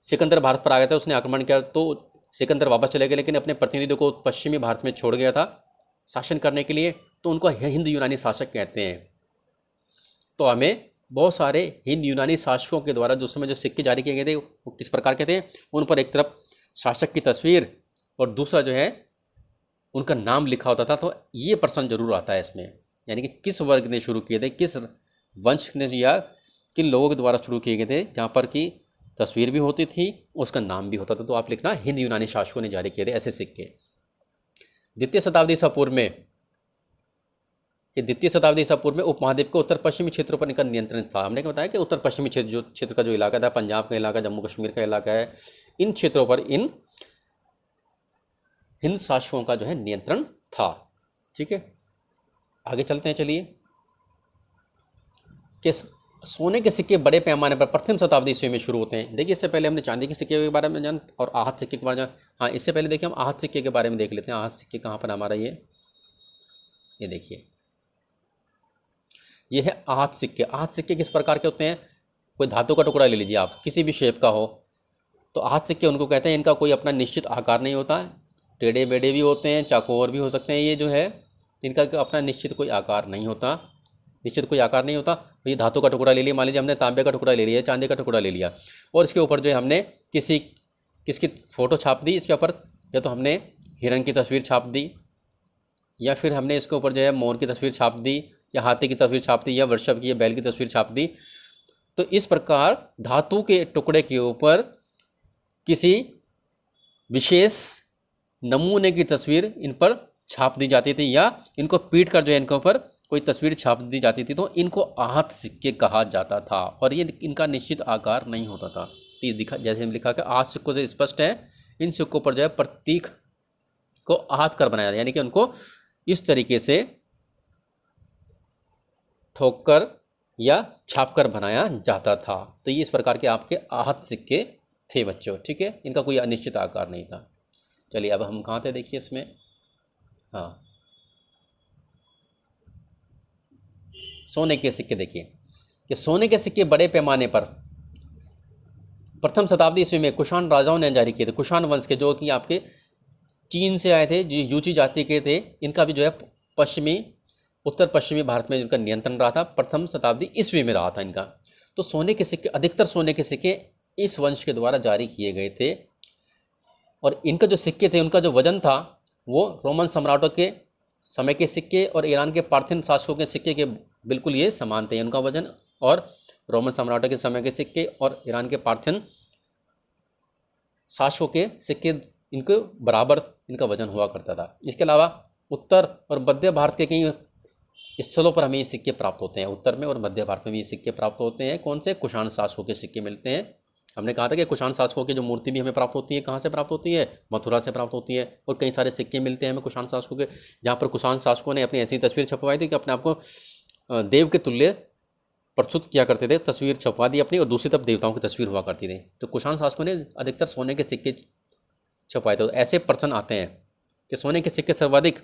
सिकंदर भारत पर आ गया था, उसने आक्रमण किया तो सिकंदर वापस चले गए, लेकिन अपने प्रतिनिधियों को पश्चिमी भारत में छोड़ गया था शासन करने के लिए, तो उनको हिंद यूनानी शासक कहते हैं। तो हमें बहुत सारे हिंद यूनानी शासकों के द्वारा जो समय जो सिक्के जारी किए गए थे वो किस प्रकार के थे? उन पर एक तरफ शासक की तस्वीर और दूसरा जो है उनका नाम लिखा होता था। तो ये प्रश्न जरूर आता है इसमें, यानी कि किस वर्ग ने शुरू किए थे, किस वंश ने या किन लोगों के द्वारा शुरू किए गए थे, जहाँ पर कि तस्वीर भी होती थी, उसका नाम भी होता था। तो आप लिखना हिंद यूनानी शासकों ने जारी किए थे ऐसे सिक्के। द्वितीय शताब्दी ईसा पूर्व में उपमहाद्वीप के उत्तर पश्चिमी क्षेत्रों पर इनका नियंत्रण था। हमने क्या बताया कि उत्तर पश्चिमी क्षेत्र का जो इलाका था, पंजाब का इलाका, जम्मू कश्मीर का इलाका है, इन क्षेत्रों पर इन हिंद शासकों का जो है नियंत्रण था। ठीक है आगे चलते हैं। चलिए कि सोने के सिक्के बड़े पैमाने पर प्रथम शताब्दी ईस्वी में शुरू होते हैं। देखिए इससे पहले हमने चांदी के सिक्के के बारे में जान और आहत सिक्के के बारे में जान। हाँ इससे पहले देखिए हम आहत सिक्के के बारे में देख लेते हैं। आहत सिक्के कहाँ पर हमारा ये देखिए, ये है आहत सिक्के। आहत सिक्के किस प्रकार के होते हैं? कोई धातु का टुकड़ा ले लीजिए आप, किसी भी शेप का हो, तो आहत सिक्के उनको कहते हैं। इनका कोई अपना निश्चित आकार नहीं होता, टेढ़े मेढ़े भी होते हैं, चाकोर भी हो सकते हैं। ये जो है इनका अपना निश्चित कोई आकार नहीं होता, तो ये धातु का टुकड़ा ले लिया, मान लीजिए हमने तांबे का टुकड़ा ले लिया, चांदी का टुकड़ा ले लिया, और इसके ऊपर जो है हमने किसकी फ़ोटो छाप दी, इसके ऊपर या तो हमने हिरन की तस्वीर छाप दी, या फिर हमने इसके ऊपर जो है मोर की तस्वीर छाप दी, या हाथी की तस्वीर छाप दी, या वृषभ की या बैल की तस्वीर छाप दी। तो इस प्रकार धातु के टुकड़े के ऊपर किसी विशेष नमूने की तस्वीर इन पर छाप दी जाती थी, या इनको पीट कर जो है इनके ऊपर कोई तस्वीर छाप दी जाती थी। तो इनको आहत सिक्के कहा जाता था, और ये इनका निश्चित आकार नहीं होता था। तो दिखा, जैसे हम लिखा कि आहत सिक्कों से स्पष्ट है, इन सिक्कों पर जो है प्रतीक को आहत कर बनाया, यानी कि उनको इस तरीके से ठोक कर या छाप कर बनाया जाता था। तो ये इस प्रकार के आपके आहत सिक्के थे बच्चों। ठीक है, इनका कोई अनिश्चित आकार नहीं था। चलिए अब हम कहाँ थे देखिए इसमें। हाँ सोने के सिक्के देखिए कि सोने के सिक्के बड़े पैमाने पर प्रथम शताब्दी ईस्वी में कुषाण राजाओं ने जारी किए थे। कुषाण वंश के, जो कि आपके चीन से आए थे, जो यूची जाति के थे, इनका भी जो है पश्चिमी उत्तर पश्चिमी भारत में इनका नियंत्रण रहा था, प्रथम शताब्दी ईस्वी में रहा था इनका। तो सोने के सिक्के, अधिकतर सोने के सिक्के इस वंश के द्वारा जारी किए गए थे। और इनका जो सिक्के थे उनका जो वजन था वो रोमन सम्राटों के समय के सिक्के और ईरान के पार्थियन शासकों के सिक्के के बिल्कुल ये समान थे उनका वजन, और रोमन सम्राटों के समय के सिक्के और ईरान के पार्थियन शासकों के सिक्के इनको बराबर इनका वजन हुआ करता था। इसके अलावा उत्तर और मध्य भारत के कई स्थलों पर हमें ये सिक्के प्राप्त होते हैं। उत्तर में और मध्य भारत में भी ये सिक्के प्राप्त होते हैं। कौन से? कुषाण शासकों के सिक्के मिलते हैं। हमने कहा था कि कुषाण शासकों की जो मूर्ति भी हमें प्राप्त होती है, कहाँ से प्राप्त होती है? मथुरा से प्राप्त होती है। और कई सारे सिक्के मिलते हैं हमें कुषाण शासकों के, जहाँ पर कुषाण शासकों ने अपनी ऐसी तस्वीर छपवाई थी कि अपने आप को देव के तुल्य प्रस्तुत किया करते थे। तस्वीर छपवा दी अपनी, और दूसरी तरफ देवताओं की तस्वीर हुआ करती थी। तो कुषाण शासकों ने अधिकतर सोने के सिक्के छपवाए थे। तो ऐसे प्रश्न आते हैं कि सोने के सिक्के सर्वाधिक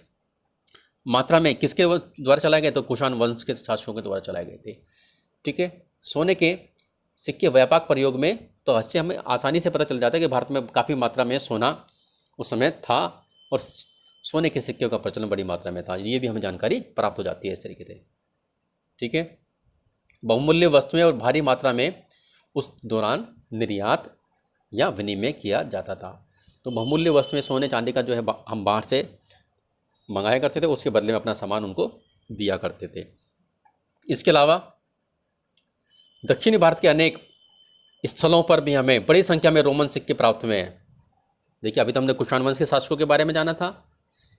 मात्रा में किसके द्वारा चलाए गए? तो कुषाण वंश के शासकों के द्वारा चलाए गए थे। ठीक है। सोने के सिक्के व्यापक प्रयोग में, तो इससे हमें आसानी से पता चल जाता है कि भारत में काफ़ी मात्रा में सोना उस समय था और सोने के सिक्कों का प्रचलन बड़ी मात्रा में था। ये भी हमें जानकारी प्राप्त हो जाती है इस तरीके से। ठीक है। बहुमूल्य वस्तुएं और भारी मात्रा में उस दौरान निर्यात या विनिमय किया जाता था। तो बहुमूल्य वस्तुएं सोने चांदी का जो है हम बाहर से मंगाया करते थे, उसके बदले में अपना सामान उनको दिया करते थे। इसके अलावा दक्षिणी भारत के अनेक स्थलों पर भी हमें बड़ी संख्या में रोमन सिक्के प्राप्त हुए हैं। देखिए, अभी तो हमने कुषाण वंश के शासकों के बारे में जाना था,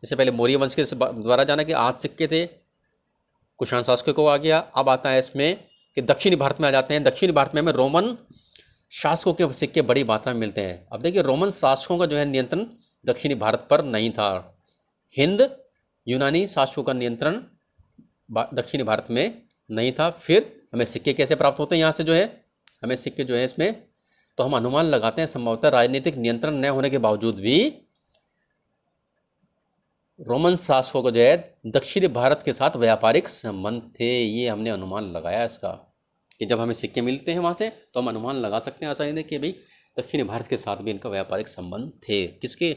इससे पहले मौर्य वंश के द्वारा जाना कि 8 सिक्के थे, कुषाण शासकों को आ गया। अब आता है इसमें कि दक्षिणी भारत में आ जाते हैं। दक्षिणी भारत में हमें रोमन शासकों के सिक्के बड़ी मात्रा में मिलते हैं। अब देखिए, रोमन शासकों का जो है नियंत्रण दक्षिणी भारत पर नहीं था। हिंद यूनानी शासकों का नियंत्रण दक्षिणी भारत में नहीं था। फिर हमें सिक्के कैसे प्राप्त होते हैं? यहाँ से जो है हमें सिक्के जो है इसमें, तो हम अनुमान लगाते हैं संभवतः राजनीतिक नियंत्रण न होने के बावजूद भी रोमन शासकों को जो है दक्षिणी भारत के साथ व्यापारिक संबंध थे। ये हमने अनुमान लगाया इसका, कि जब हमें सिक्के मिलते हैं वहाँ से तो हम अनुमान लगा सकते हैं आसानी से कि भाई दक्षिणी भारत के साथ भी इनका व्यापारिक संबंध थे। किसके?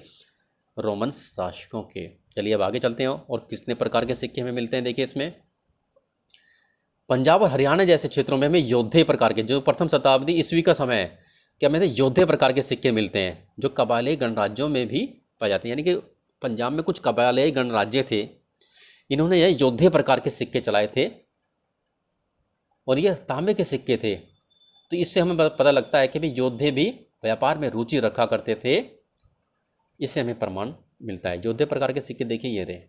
रोमन शासकों के। चलिए अब आगे चलते हैं और कितने प्रकार के सिक्के हमें मिलते हैं। देखिए, इसमें पंजाब और हरियाणा जैसे क्षेत्रों में हमें योद्धे प्रकार के, जो प्रथम शताब्दी ईस्वी का समय है, क्या हमें योद्धे प्रकार के सिक्के मिलते हैं, जो कबायली गणराज्यों में भी पाए जाते हैं। यानी कि पंजाब में कुछ कबायली गणराज्य थे, इन्होंने यह योद्धे प्रकार के सिक्के चलाए थे और यह तांबे के सिक्के थे। तो इससे हमें पता लगता है कि भी योद्धे भी व्यापार में रुचि रखा करते थे। इससे हमें प्रमाण मिलता है। योद्धे प्रकार के सिक्के देखिए, ये थे,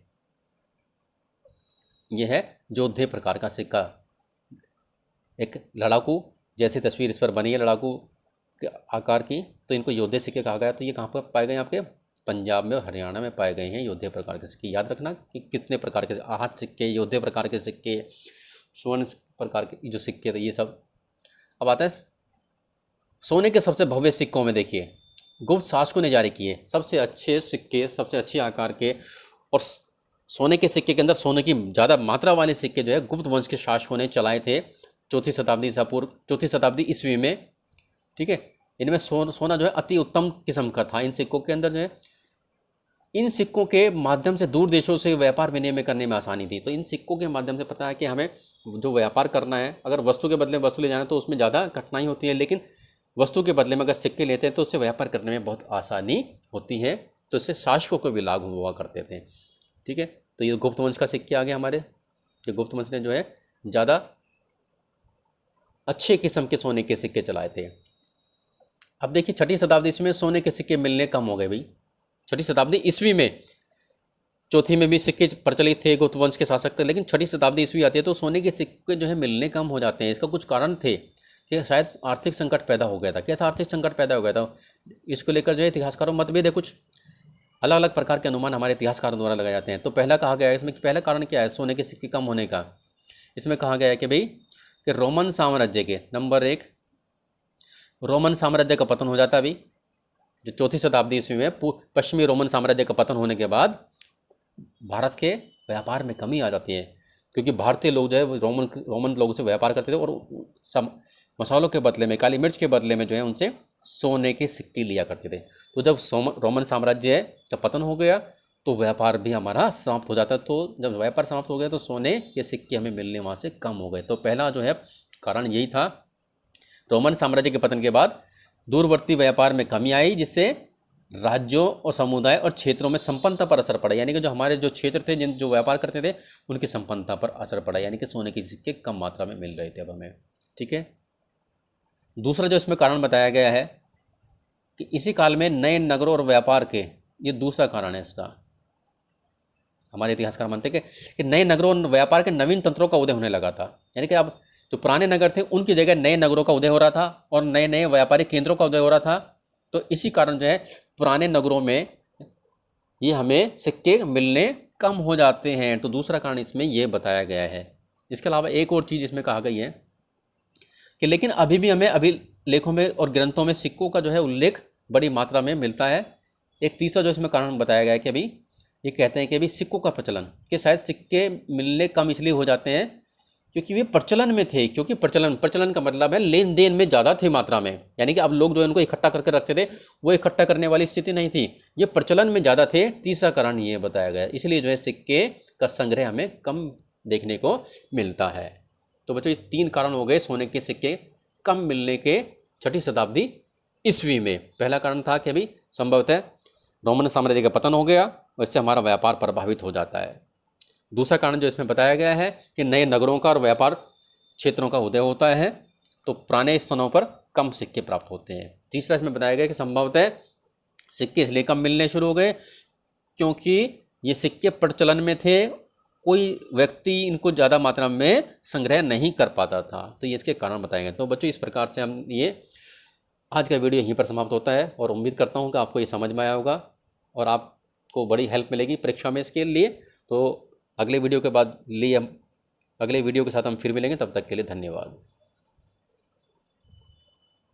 यह है योद्धे प्रकार का सिक्का। एक लड़ाकू जैसी तस्वीर इस पर बनी है, लड़ाकू के आकार की, तो इनको योद्धे सिक्के कहा गया। तो ये कहाँ पर पाए गए? आपके पंजाब में और हरियाणा में पाए गए हैं योद्धे प्रकार के सिक्के। याद रखना कि कितने प्रकार के आहत सिक्के, योद्धे प्रकार के सिक्के, स्वर्ण प्रकार के जो सिक्के थे, ये सब। अब आता है सोने के सबसे भव्य सिक्कों में। देखिए, गुप्त शासकों ने जारी किए सबसे अच्छे सिक्के, सबसे अच्छे आकार के और सोने के सिक्के के अंदर सोने की ज़्यादा मात्रा वाले सिक्के जो है गुप्त वंश के शासकों ने चलाए थे 4वीं शताब्दी ईसा पूर्व, 4वीं शताब्दी ईस्वी में। ठीक है। इनमें सोना जो है अति उत्तम किस्म का था। इन सिक्कों के अंदर जो है, इन सिक्कों के माध्यम से दूर देशों से व्यापार विनिमय करने में आसानी थी। तो इन सिक्कों के माध्यम से पता है कि हमें जो व्यापार करना है, अगर वस्तु के बदले वस्तु ले जाना है तो उसमें ज़्यादा कठिनाई होती है, लेकिन वस्तु के बदले में अगर सिक्के लेते हैं तो उससे व्यापार करने में बहुत आसानी होती है। तो इससे शासकों को भी लाभ हुआ करते थे। ठीक है। तो ये गुप्त वंश का सिक्के आ गए हमारे। ये गुप्त वंश ने जो है ज़्यादा अच्छे किस्म के सोने के सिक्के चलाए थे। अब देखिए, 6वीं शताब्दी ईस्वी में सोने के सिक्के मिलने कम हो गए भाई। 6वीं शताब्दी ईस्वी में, 4वीं में भी सिक्के प्रचलित थे, गुप्त वंश के शासक थे, लेकिन 6वीं शताब्दी ईस्वी आती है तो सोने के सिक्के जो है मिलने कम हो जाते हैं। इसका कुछ कारण थे कि शायद आर्थिक संकट पैदा हो गया था। कैसा आर्थिक संकट पैदा हो गया था, इसको लेकर जो है इतिहासकारों मतभेद है। कुछ अलग अलग प्रकार के अनुमान हमारे इतिहासकारों द्वारा लगाए जाते हैं। तो पहला कहा गया है इसमें, पहला कारण क्या है सोने के सिक्के कम होने का? इसमें कहा गया है कि भाई कि रोमन साम्राज्य के, नंबर 1, रोमन साम्राज्य का पतन हो जाता है। अभी जो 4वीं शताब्दी ईस्वी में पश्चिमी रोमन साम्राज्य का पतन होने के बाद भारत के व्यापार में कमी आ जाती है, क्योंकि भारतीय लोग जो है रोमन लोगों से व्यापार करते थे और मसालों के बदले में, काली मिर्च के बदले में जो है उनसे सोने के सिक्के लिया करते थे। तो जब रोमन साम्राज्य का पतन हो गया तो व्यापार भी हमारा समाप्त हो जाता है। तो जब व्यापार समाप्त हो गया तो सोने के सिक्के हमें मिलने वहाँ से कम हो गए। तो पहला जो है कारण यही था, रोमन साम्राज्य के पतन के बाद दूरवर्ती व्यापार में कमी आई, जिससे राज्यों और समुदाय और क्षेत्रों में संपन्नता पर असर पड़ा। यानी कि जो हमारे जो क्षेत्र थे, जिन जो व्यापार करते थे, उनकी संपन्नता पर असर पड़ा, यानी कि सोने के सिक्के कम मात्रा में मिल रहे थे अब हमें। ठीक है। दूसरा जो इसमें कारण बताया गया है कि इसी काल में नए नगरों और व्यापार के, ये दूसरा कारण है इसका, हमारे इतिहासकार मानते हैं कि नए नगरों और व्यापार के नवीन तंत्रों का उदय होने लगा था। यानी कि अब जो पुराने नगर थे उनकी जगह नए नगरों का उदय हो रहा था और नए नए व्यापारिक केंद्रों का उदय हो रहा था। तो इसी कारण जो है पुराने नगरों में ये हमें सिक्के मिलने कम हो जाते हैं। तो दूसरा कारण इसमें ये बताया गया है। इसके अलावा एक और चीज़ इसमें कहा गई है कि लेकिन अभी भी हमें अभिलेखों में और ग्रंथों में सिक्कों का जो है उल्लेख बड़ी मात्रा में मिलता है। एक तीसरा जो इसमें कारण बताया गया है कि अभी ये कहते हैं कि अभी सिक्कों का प्रचलन, कि शायद सिक्के मिलने कम इसलिए हो जाते हैं क्योंकि वे प्रचलन में थे। क्योंकि प्रचलन का मतलब है लेन देन में ज़्यादा थे मात्रा में, यानी कि अब लोग जो इनको इकट्ठा करके रखते थे वो इकट्ठा करने वाली स्थिति नहीं थी, ये प्रचलन में ज़्यादा थे। तीसरा कारण ये बताया गया, इसलिए जो है सिक्के का संग्रह हमें कम देखने को मिलता है। तो बच्चों ये 3 कारण हो गए सोने के सिक्के कम मिलने के 6वीं शताब्दी ईस्वी में। पहला कारण था कि अभी संभवतः रोमन साम्राज्य का पतन हो गया और इससे हमारा व्यापार प्रभावित हो जाता है। दूसरा कारण जो इसमें बताया गया है कि नए नगरों का और व्यापार क्षेत्रों का उदय होता है, तो पुराने स्थानों पर कम सिक्के प्राप्त होते हैं। तीसरा इसमें बताया गया कि संभवतः सिक्के इसलिए कम मिलने शुरू हो गए क्योंकि ये सिक्के प्रचलन में थे, कोई व्यक्ति इनको ज़्यादा मात्रा में संग्रह नहीं कर पाता था। तो ये इसके कारण बताए गए। तो बच्चों इस प्रकार से हम ये आज का वीडियो यहीं पर समाप्त होता है और उम्मीद करता हूँ कि आपको ये समझ में आया होगा और आपको बड़ी हेल्प मिलेगी परीक्षा में इसके लिए। तो अगले वीडियो के साथ हम फिर मिलेंगे, तब तक के लिए धन्यवाद।